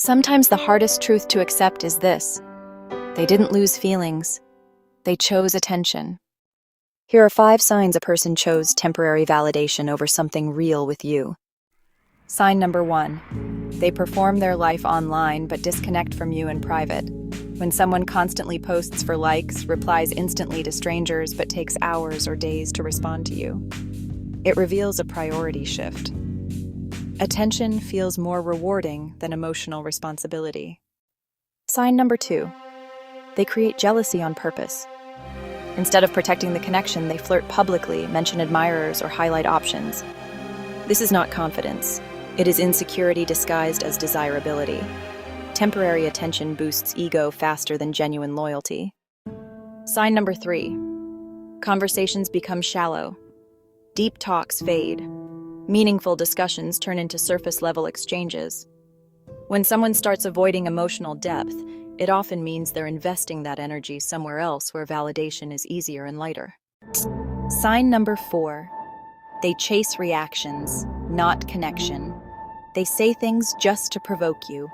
Sometimes the hardest truth to accept is this: they didn't lose feelings, they chose attention. Here are 5 signs a person chose temporary validation over something real with you. Sign number 1. They perform their life online but disconnect from you in private. When someone constantly posts for likes, replies instantly to strangers but takes hours or days to respond to you, it reveals a priority shift. Attention feels more rewarding than emotional responsibility. Sign number 2. They create jealousy on purpose. Instead of protecting the connection, they flirt publicly, mention admirers, or highlight options. This is not confidence. It is insecurity disguised as desirability. Temporary attention boosts ego faster than genuine loyalty. Sign number 3. Conversations become shallow. Deep talks fade. Meaningful discussions turn into surface-level exchanges. When someone starts avoiding emotional depth, it often means they're investing that energy somewhere else where validation is easier and lighter. Sign number 4. They chase reactions, not connection. They say things just to provoke you.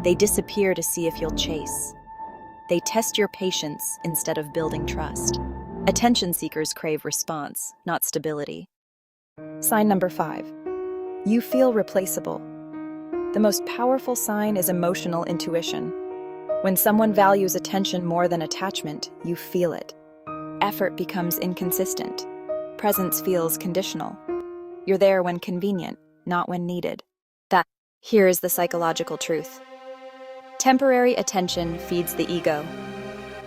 They disappear to see if you'll chase. They test your patience instead of building trust. Attention seekers crave response, not stability. Sign number 5. You feel replaceable. The most powerful sign is emotional intuition. When someone values attention more than attachment, you feel it. Effort becomes inconsistent. Presence feels conditional. You're there when convenient, not when needed. Here is the psychological truth. Temporary attention feeds the ego.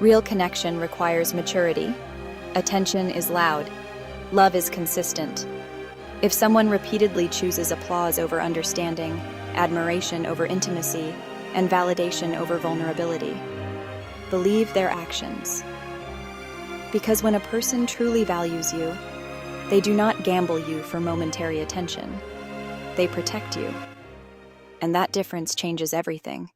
Real connection requires maturity. Attention is loud. Love is consistent. If someone repeatedly chooses applause over understanding, admiration over intimacy, and validation over vulnerability, believe their actions. Because when a person truly values you, they do not gamble you for momentary attention. They protect you. And that difference changes everything.